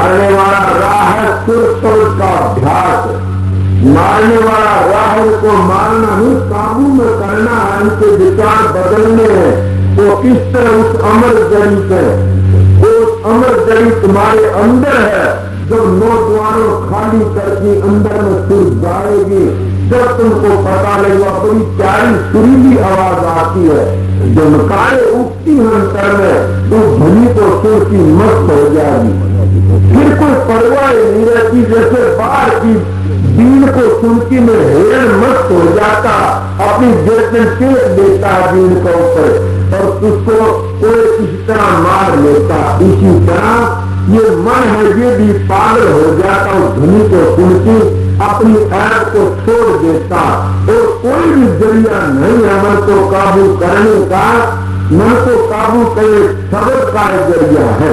मारने वाला राह सिर्फ तो उसका अभ्यास। मारने वाला राह को मारना नहीं, काबू में करना है, उनके विचार बदलने हैं। तो किस तरह उस अमर जड़ी से, उस अमर जड़ी तुम्हारे अंदर है, जब 9 द्वारों खाली करके अंदर में सुर जाएगी, जब तुमको पता लगेगा, बड़ी प्यारी सुरीली आवाज आती है, जमकारे उठती अंतर में, तो ध्वनि को सुर की मस्त हो जाएगी। फिर कोई परवाह नहीं रहती, जैसे बाढ़ की बीन को सुनती में हिरण मस्त हो जाता, अपनी जैसे टेक देता है बीन के ऊपर और उसको कोई इस तरह मार लेता। इसी तरह ये मन है, ये भी पागल हो जाता उस ध्वनि को सुन के, अपनी ऐप को छोड़ देता और कोई भी जरिया नहीं है मन को काबू करने का। मन को काबू करे शब्द का जरिया है।